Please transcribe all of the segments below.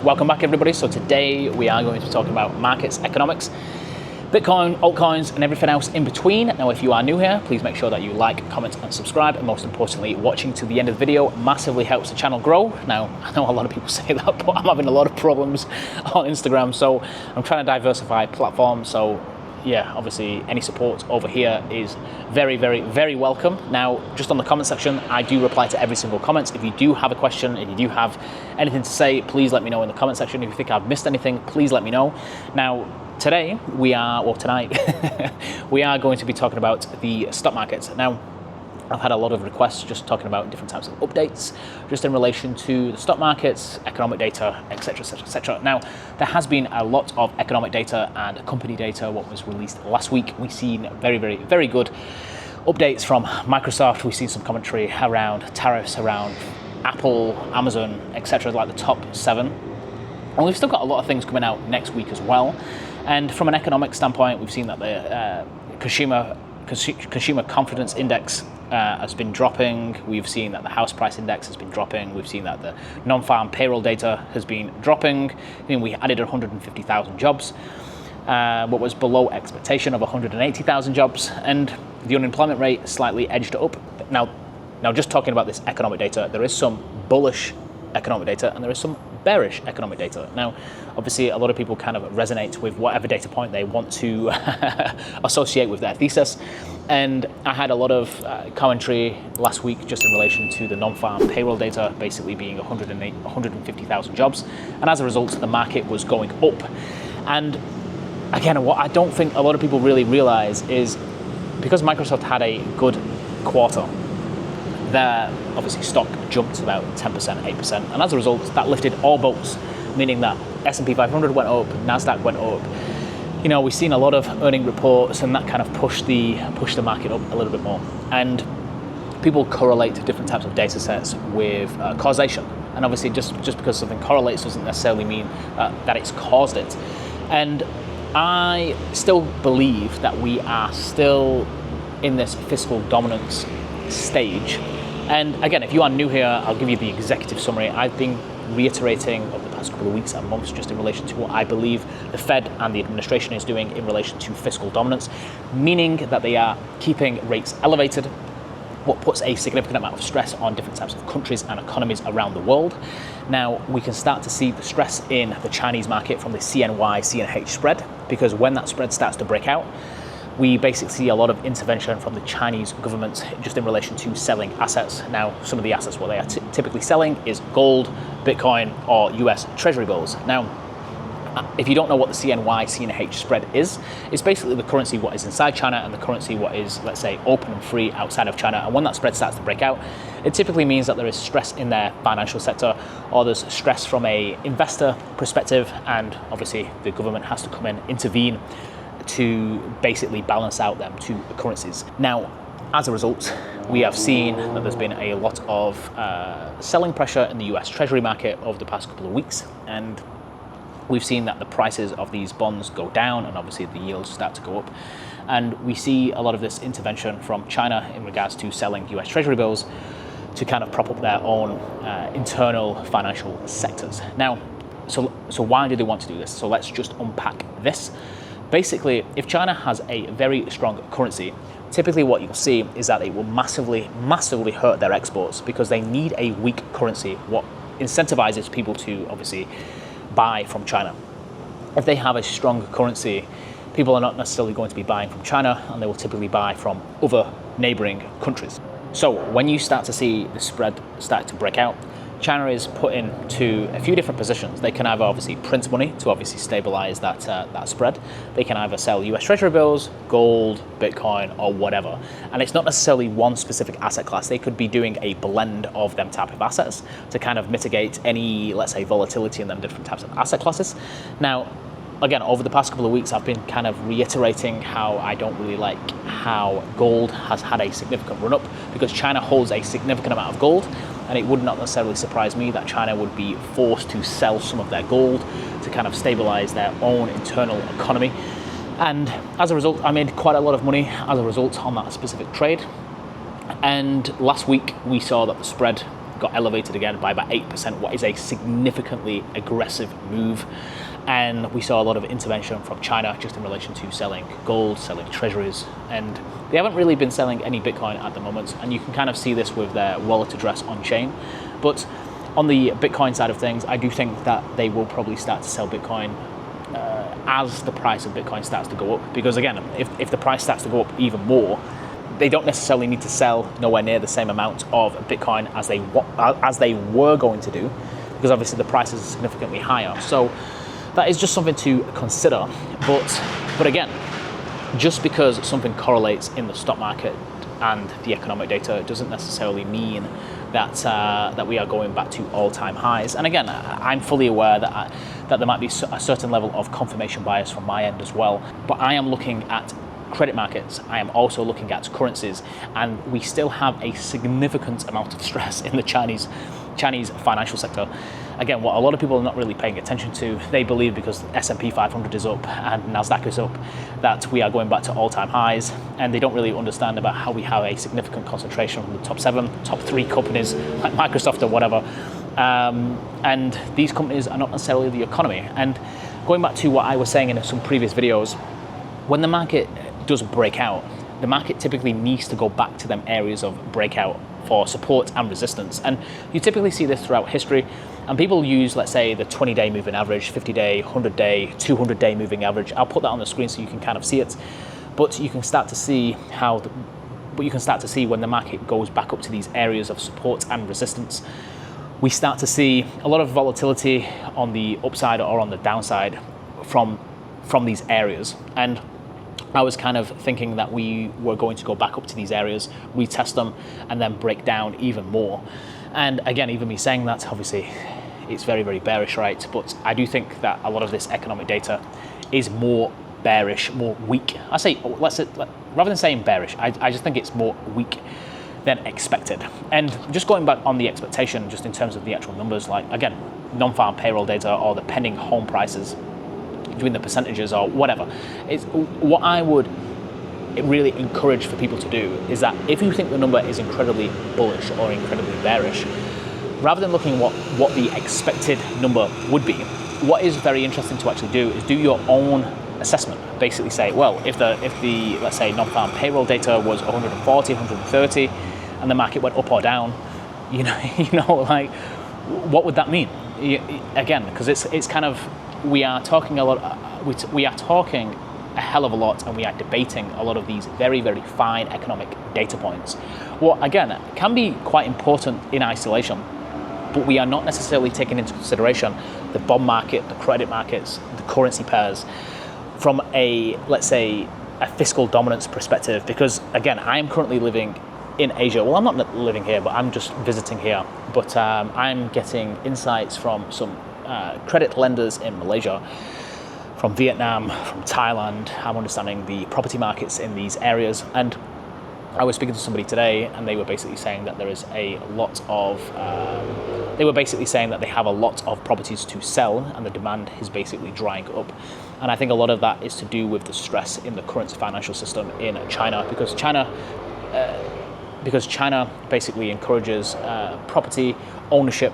Welcome back, everybody. So today we are going to be talking about markets, economics, Bitcoin, altcoins, and everything else in between. Now, if you are new here, please make sure that you like, comment, and subscribe. And most importantly, watching to the end of the video massively helps the channel grow. Now, I know a lot of people say that, but I'm having a lot of problems on Instagram. So I'm trying to diversify platforms. So yeah, obviously any support over here is very, very, very welcome. Now, just on the comment section, I do reply to every single comment. If you do have a question, if you do have anything to say, please let me know in the comment section. If you think I've missed anything, please let me know. Now, today we are, well tonight, we are going to be talking about the stock markets. Now, I've had a lot of requests just talking about different types of updates, just in relation to the stock markets, economic data, etc., etc., etc. Now, there has been a lot of economic data and company data, what was released last week. We've seen very, very, very good updates from Microsoft. We've seen some commentary around tariffs, around Apple, Amazon, etc., like the top 7. And we've still got a lot of things coming out next week as well. And from an economic standpoint, we've seen that the consumer confidence index has been dropping. We've seen that the house price index has been dropping. We've seen that the non-farm payroll data has been dropping. We added 150,000 jobs, what was below expectation of 180,000 jobs, and the unemployment rate slightly edged up. Now, just talking about this economic data, there is some bullish economic data and there is some bearish economic data. Now, obviously, a lot of people kind of resonate with whatever data point they want to associate with their thesis. And I had a lot of commentary last week just in relation to the non-farm payroll data basically being 150,000 jobs. And as a result, the market was going up. And again, what I don't think a lot of people really realize is because Microsoft had a good quarter, their obviously stock jumped about 10%, 8%, and as a result, that lifted all boats, meaning that S&P 500 went up, NASDAQ went up. We've seen a lot of earning reports, and that kind of pushed the market up a little bit more. And people correlate different types of data sets with causation, and obviously, just because something correlates doesn't necessarily mean that it's caused it. And I still believe that we are still in this fiscal dominance stage. And again, if you are new here, I'll give you the executive summary. I've been reiterating over the past couple of weeks and months just in relation to what I believe the Fed and the administration is doing in relation to fiscal dominance, meaning that they are keeping rates elevated, what puts a significant amount of stress on different types of countries and economies around the world. Now, we can start to see the stress in the Chinese market from the CNY-CNH spread, because when that spread starts to break out, we basically see a lot of intervention from the Chinese government just in relation to selling assets. Now, some of the assets, what they are typically selling is gold, Bitcoin, or US Treasury bills. Now, if you don't know what the CNY-CNH spread is, it's basically the currency what is inside China and the currency what is, let's say, open and free outside of China. And when that spread starts to break out, it typically means that there is stress in their financial sector, or there's stress from a investor perspective, and obviously the government has to come in, intervene, to basically balance out them two currencies. Now, as a result, we have seen that there's been a lot of selling pressure in the US Treasury market over the past couple of weeks, and we've seen that the prices of these bonds go down, and obviously the yields start to go up. And we see a lot of this intervention from China in regards to selling US Treasury bills to kind of prop up their own internal financial sectors. Now, so why do they want to do this? So let's just unpack this. Basically, if China has a very strong currency, typically what you'll see is that it will massively, massively hurt their exports, because they need a weak currency, what incentivizes people to obviously buy from China. If they have a strong currency, people are not necessarily going to be buying from China, and they will typically buy from other neighboring countries. So when you start to see the spread start to break out, China is put into a few different positions. They can either obviously print money to obviously stabilize that spread. They can either sell US Treasury bills, gold, Bitcoin, or whatever. And it's not necessarily one specific asset class. They could be doing a blend of them type of assets to kind of mitigate any, let's say, volatility in them different types of asset classes. Now, again, over the past couple of weeks, I've been kind of reiterating how I don't really like how gold has had a significant run up, because China holds a significant amount of gold, and it would not necessarily surprise me that China would be forced to sell some of their gold to kind of stabilize their own internal economy. And as a result, I made quite a lot of money as a result on that specific trade. And last week we saw that the spread got elevated again by about 8%, what is a significantly aggressive move. And we saw a lot of intervention from China just in relation to selling gold, selling treasuries, and they haven't really been selling any Bitcoin at the moment. And you can kind of see this with their wallet address on chain. But on the Bitcoin side of things, I do think that they will probably start to sell Bitcoin as the price of Bitcoin starts to go up. Because again, if the price starts to go up even more, they don't necessarily need to sell nowhere near the same amount of Bitcoin as they were going to do, because obviously the price is significantly higher. So that is just something to consider. But again, just because something correlates in the stock market and the economic data doesn't necessarily mean that that we are going back to all-time highs. And again, I'm fully aware that there might be a certain level of confirmation bias from my end as well. But I am looking at credit markets. I am also looking at currencies, and we still have a significant amount of stress in the Chinese financial sector. Again, what a lot of people are not really paying attention to, they believe because S&P 500 is up and NASDAQ is up, that we are going back to all-time highs, and they don't really understand about how we have a significant concentration from the top 7, top 3 companies like Microsoft or whatever. And these companies are not necessarily the economy. And going back to what I was saying in some previous videos, when the market does break out, the market typically needs to go back to them areas of breakout for support and resistance. And you typically see this throughout history. And people use, let's say, the 20-day moving average, 50-day, 100-day, 200-day moving average. I'll put that on the screen so you can kind of see it. But you can start to see when the market goes back up to these areas of support and resistance, we start to see a lot of volatility on the upside or on the downside from these areas. And I was kind of thinking that we were going to go back up to these areas, retest them, and then break down even more. And again, even me saying that, obviously, it's very, very bearish, right? But I do think that a lot of this economic data is more bearish, more weak. I say, rather than saying bearish, I just think it's more weak than expected. And just going back on the expectation, just in terms of the actual numbers, like again, non-farm payroll data or the pending home prices, doing the percentages or whatever, it's what I would really encourage for people to do is that if you think the number is incredibly bullish or incredibly bearish, rather than looking what the expected number would be, what is very interesting to actually do is do your own assessment. Basically say, well, if the let's say non-farm payroll data was 140, 130, and the market went up or down, you know, like what would that mean? Again, because it's kind of, we are talking a lot, we are talking a hell of a lot, and we are debating a lot of these very, very fine economic data points. Well, again, can be quite important in isolation, but we are not necessarily taking into consideration the bond market, the credit markets, the currency pairs from a, let's say, a fiscal dominance perspective. Because again, I am currently living in Asia. Well, I'm not living here, but I'm just visiting here. But I'm getting insights from some credit lenders in Malaysia, from Vietnam, from Thailand. I'm understanding the property markets in these areas. And I was speaking to somebody today, and they were basically saying that there is a lot of, they were basically saying that they have a lot of properties to sell, and the demand is basically drying up. And I think a lot of that is to do with the stress in the current financial system in China, because China basically encourages property ownership.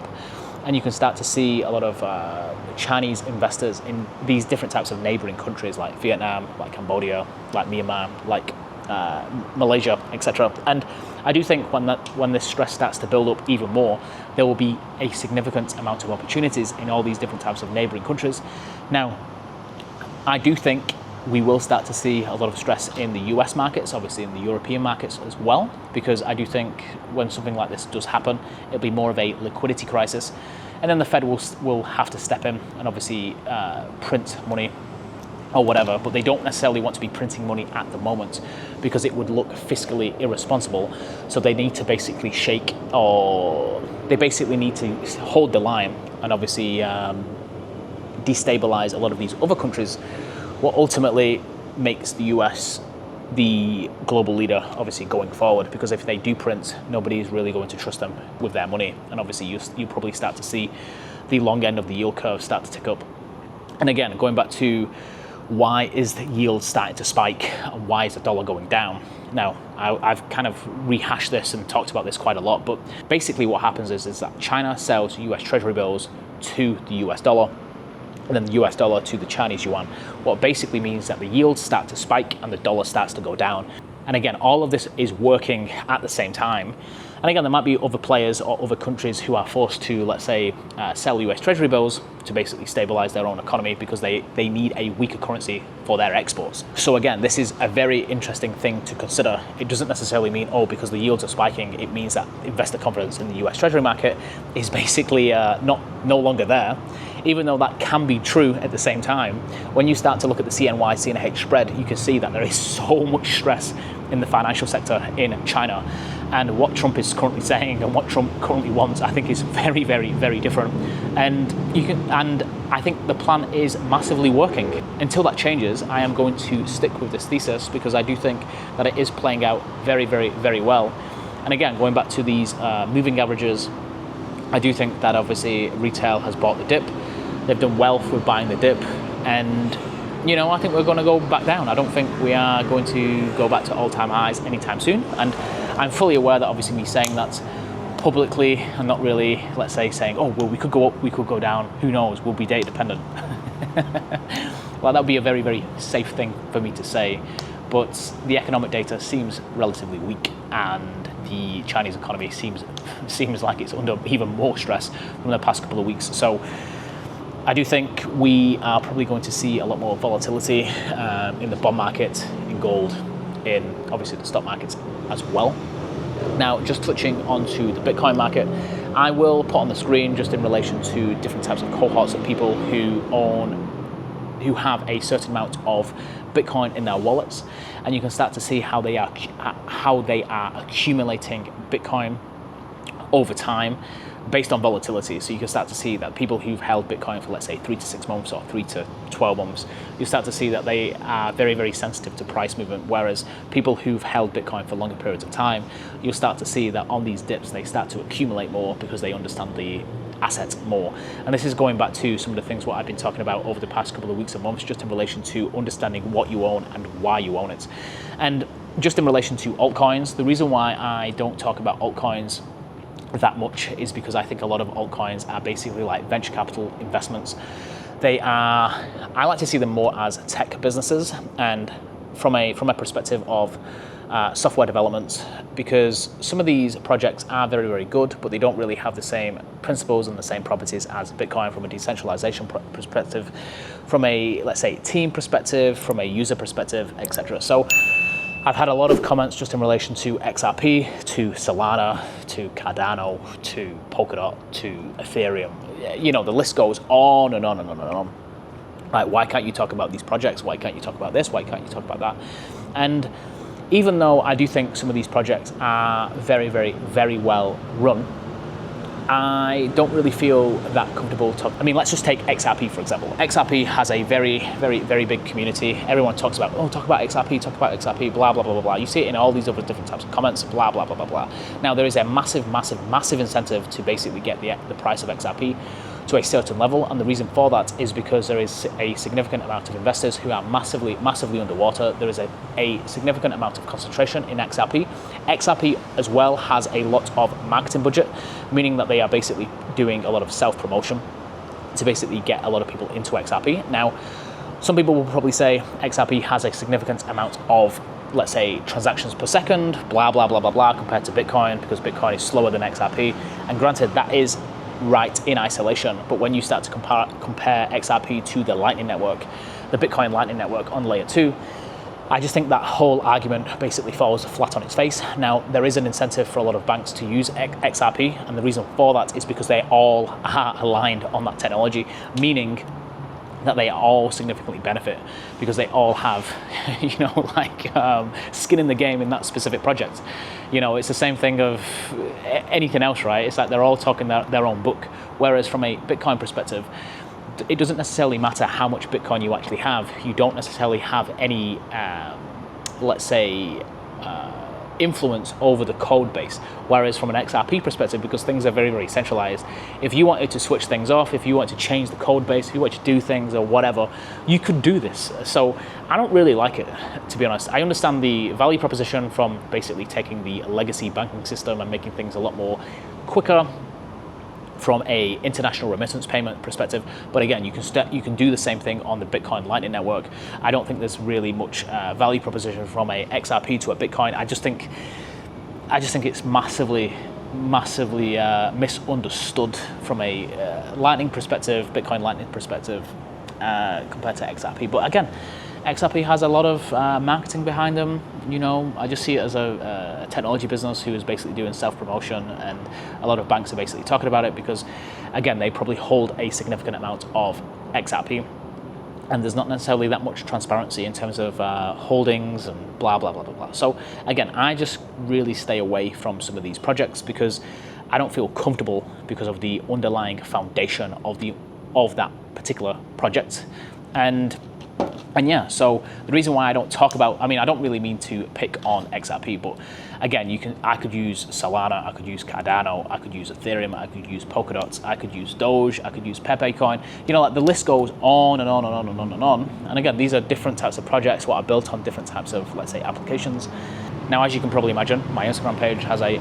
And you can start to see a lot of Chinese investors in these different types of neighboring countries like Vietnam, like Cambodia, like Myanmar, like Malaysia, etc. And I do think when this stress starts to build up even more, there will be a significant amount of opportunities in all these different types of neighboring countries. Now, I do think we will start to see a lot of stress in the US markets, obviously in the European markets as well, because I do think when something like this does happen, it'll be more of a liquidity crisis. And then the Fed will have to step in and obviously print money or whatever, but they don't necessarily want to be printing money at the moment because it would look fiscally irresponsible. So they need to basically they basically need to hold the line and obviously destabilize a lot of these other countries, what ultimately makes the US the global leader, obviously, going forward. Because if they do print, nobody is really going to trust them with their money. And obviously, you probably start to see the long end of the yield curve start to tick up. And again, going back to why is the yield starting to spike and why is the dollar going down? Now, I've kind of rehashed this and talked about this quite a lot, but basically what happens is that China sells US Treasury bills to the US dollar, and then the US dollar to the Chinese yuan. What basically means that the yields start to spike and the dollar starts to go down. And again, all of this is working at the same time. And again, there might be other players or other countries who are forced to, let's say, sell US Treasury bills to basically stabilize their own economy because they need a weaker currency for their exports. So again, this is a very interesting thing to consider. It doesn't necessarily mean, oh, because the yields are spiking, it means that investor confidence in the US Treasury market is basically no longer there. Even though that can be true at the same time, when you start to look at the CNY, CNH spread, you can see that there is so much stress in the financial sector in China. And what Trump is currently saying and what Trump currently wants, I think is very, very, very different. And I think the plan is massively working. Until that changes, I am going to stick with this thesis because I do think that it is playing out very, very, very well. And again, going back to these moving averages, I do think that obviously retail has bought the dip. They've done well with buying the dip, and I think we're going to go back down. I don't think we are going to go back to all-time highs anytime soon. And I'm fully aware that obviously me saying that publicly and not really, let's say, saying, oh, well, we could go up, we could go down, who knows, we'll be data dependent. Well, that would be a very, very safe thing for me to say. But the economic data seems relatively weak, and the Chinese economy seems like it's under even more stress from the past couple of weeks. So I do think we are probably going to see a lot more volatility in the bond market, in gold, in obviously the stock markets as well. Now, just touching onto the Bitcoin market, I will put on the screen just in relation to different types of cohorts of people who have a certain amount of Bitcoin in their wallets, and you can start to see how they are accumulating Bitcoin over time based on volatility. So you can start to see that people who've held Bitcoin for, let's say, 3 to 6 months or 3 to 12 months, you start to see that they are very, very sensitive to price movement, whereas people who've held Bitcoin for longer periods of time, you'll start to see that on these dips, they start to accumulate more because they understand the assets more. And this is going back to some of the things what I've been talking about over the past couple of weeks and months, just in relation to understanding what you own and why you own it. And just in relation to altcoins, the reason why I don't talk about altcoins that much is because I think a lot of altcoins are basically like venture capital investments. I like to see them more as tech businesses, and from a perspective of software development, because some of these projects are very, very good, but they don't really have the same principles and the same properties as Bitcoin from a decentralization perspective, from a, let's say, team perspective, from a user perspective, etc. So I've had a lot of comments just in relation to XRP, to Solana, to Cardano, to Polkadot, to Ethereum. The list goes on and on and on and on. Like, why can't you talk about these projects? Why can't you talk about this? Why can't you talk about that? And even though I do think some of these projects are very, very, very well run, I don't really feel that comfortable talking. I mean, let's just take XRP, for example. XRP has a very, very, very big community. Everyone talks about, talk about XRP, blah, blah, blah, blah, blah. You see it in all these other different types of comments, blah, blah, blah, blah, blah. Now, there is a massive, massive, massive incentive to basically get the price of XRP to a certain level, and the reason for that is because there is a significant amount of investors who are massively, massively underwater. There is a significant amount of concentration in XRP. XRP as well has a lot of marketing budget, meaning that they are basically doing a lot of self-promotion to basically get a lot of people into XRP. Now, some people will probably say XRP has a significant amount of, let's say, transactions per second, blah, blah, blah, blah, blah, compared to Bitcoin, because Bitcoin is slower than XRP. And granted, that is right in isolation, but when you start to compare XRP to the Lightning Network, the Bitcoin Lightning Network on layer 2, I just think that whole argument basically falls flat on its face. Now, there is an incentive for a lot of banks to use XRP, and the reason for that is because they all are aligned on that technology, meaning that they all significantly benefit because they all have, skin in the game in that specific project. It's the same thing of anything else, right? It's like they're all talking their own book. Whereas from a Bitcoin perspective, it doesn't necessarily matter how much Bitcoin you actually have. You don't necessarily have any, let's say, influence over the code base. Whereas from an XRP perspective, because things are very, very centralized, if you wanted to switch things off, if you wanted to change the code base, if you wanted to do things or whatever, you could do this. So I don't really like it, to be honest. I understand the value proposition from basically taking the legacy banking system and making things a lot more quicker from a international remittance payment perspective, but again, you can do the same thing on the Bitcoin Lightning Network. I don't think there's really much value proposition from a XRP to a Bitcoin. I just think it's massively misunderstood from a Lightning perspective, Bitcoin Lightning perspective, compared to XRP. But again, XRP has a lot of marketing behind them. You know, I just see it as a technology business who is basically doing self-promotion, and a lot of banks are basically talking about it because, again, they probably hold a significant amount of XRP, and there's not necessarily that much transparency in terms of holdings and blah, blah, blah, blah, blah. So again, I just really stay away from some of these projects because I don't feel comfortable because of the underlying foundation of that particular project. And yeah, so the reason why I don't talk about, I mean, I don't really mean to pick on XRP, but again, I could use Solana, I could use Cardano, I could use Ethereum, I could use Polkadot, I could use Doge, I could use Pepe Coin. You know, like the list goes on and on and on and on and on. And again, these are different types of projects, what are built on different types of, let's say, applications. Now, as you can probably imagine, my Instagram page has a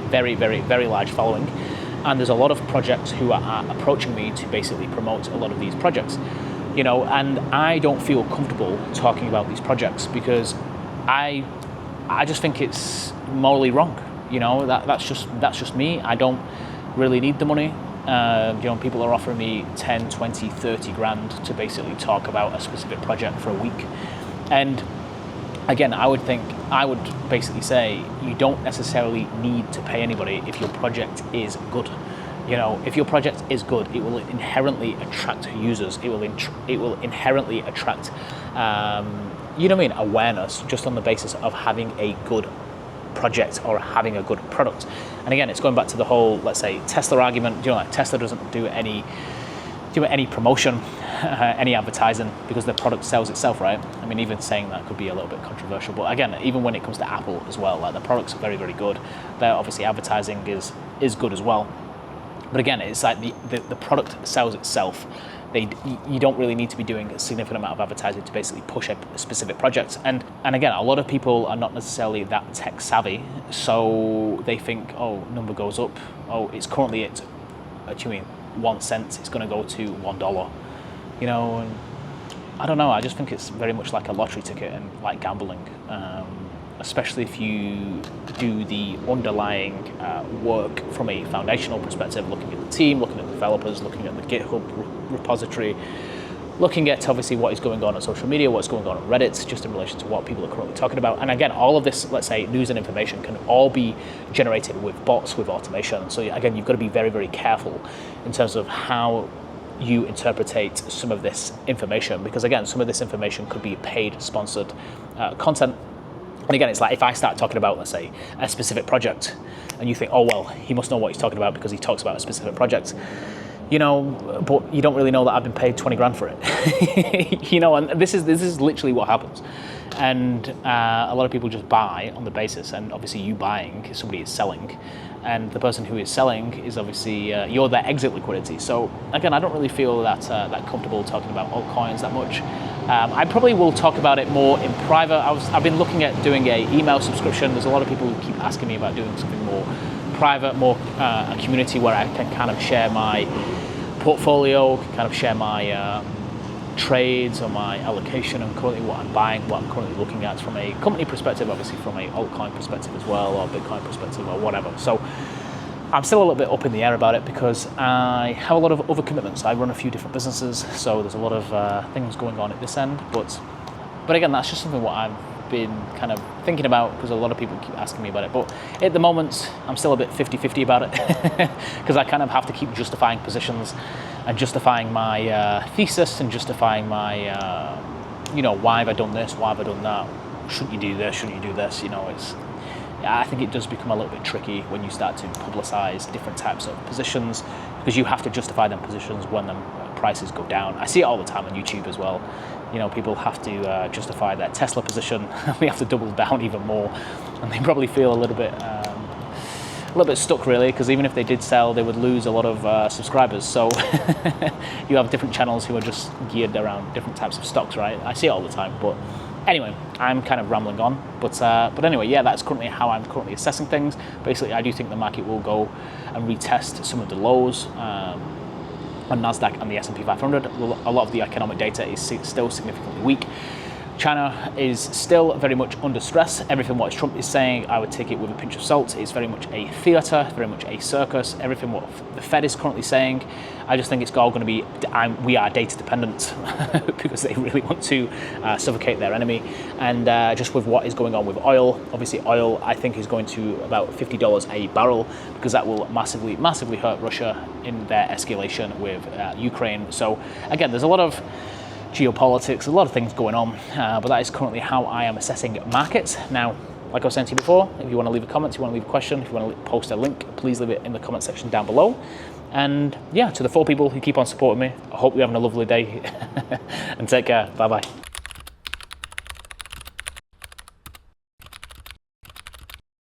very, very, very large following. And there's a lot of projects who are approaching me to basically promote a lot of these projects. You know, and I don't feel comfortable talking about these projects because I just think it's morally wrong. You know, that's just me. I don't really need the money. You know, people are offering me 10, 20, 30 grand to basically talk about a specific project for a week. And again, I would basically say you don't necessarily need to pay anybody if your project is good. You know, if your project is good, it will inherently attract users. It will inherently attract, you know what I mean, awareness just on the basis of having a good project or having a good product. And again, it's going back to the whole, let's say, Tesla argument. You know, like Tesla doesn't do any promotion, any advertising because their product sells itself, right? I mean, even saying that could be a little bit controversial. But again, even when it comes to Apple as well, like the products are very, very good. Their obviously advertising is good as well. But again, it's like the product sells itself. You don't really need to be doing a significant amount of advertising to basically push a specific project. And again, a lot of people are not necessarily that tech savvy, so they think, oh, number goes up. Oh, it's currently at 1 cent. It's going to go to $1. You know, and I don't know. I just think it's very much like a lottery ticket and like gambling. Especially if you do the underlying work from a foundational perspective, looking at the team, looking at the developers, looking at the GitHub repository, looking at obviously what is going on social media, what's going on Reddit, just in relation to what people are currently talking about. And again, all of this, let's say, news and information can all be generated with bots, with automation. So again, you've got to be very, very careful in terms of how you interpretate some of this information, because again, some of this information could be paid, sponsored content. And again, it's like if I start talking about, let's say, a specific project, and you think, oh, well, he must know what he's talking about because he talks about a specific project, you know, but you don't really know that I've been paid 20 grand for it. You know, and this is literally what happens. And a lot of people just buy on the basis, and obviously you buying, somebody is selling, and the person who is selling is obviously, you're their exit liquidity. So again, I don't really feel that comfortable talking about altcoins that much. I probably will talk about it more in private. I've been looking at doing a email subscription. There's a lot of people who keep asking me about doing something more private, more a community where I can kind of share my portfolio, kind of share my trades or my allocation and currently what I'm buying, what I'm currently looking at from a company perspective, obviously from a altcoin perspective as well, or Bitcoin perspective or whatever. So I'm still a little bit up in the air about it because I have a lot of other commitments. I run a few different businesses, so there's a lot of things going on at this end. But again, that's just something what I've been kind of thinking about because a lot of people keep asking me about it. But at the moment, I'm still a bit 50-50 about it because I kind of have to keep justifying positions and justifying my thesis and justifying my, why have I done this? Why have I done that? Shouldn't you do this? Shouldn't you do this? You know, I think it does become a little bit tricky when you start to publicize different types of positions because you have to justify them positions when them prices go down. I see it all the time on YouTube as well. You know, people have to justify their Tesla position. We have to double down even more, and they probably feel a little bit stuck, really, because even if they did sell, they would lose a lot of subscribers. So you have different channels who are just geared around different types of stocks, right? I see it all the time. But anyway, I'm kind of rambling on. But anyway, yeah, that's currently how I'm currently assessing things. Basically, I do think the market will go and retest some of the lows on NASDAQ and the S&P 500. A lot of the economic data is still significantly weak. China is still very much under stress. Everything what Trump is saying, I would take it with a pinch of salt. It's very much a theatre, very much a circus. Everything what the Fed is currently saying, I just think it's all going to be, we are data dependent because they really want to suffocate their enemy. And just with what is going on with oil, obviously oil I think is going to about $50 a barrel, because that will massively hurt Russia in their escalation with Ukraine. So again, there's a lot of geopolitics, a lot of things going on, but that is currently how I am assessing markets. Now, like I was saying to you before, if you want to leave a comment, if you want to leave a question, if you want to post a link, please leave it in the comment section down below. And yeah, to the 4 people who keep on supporting me, I hope you're having a lovely day and take care. Bye bye.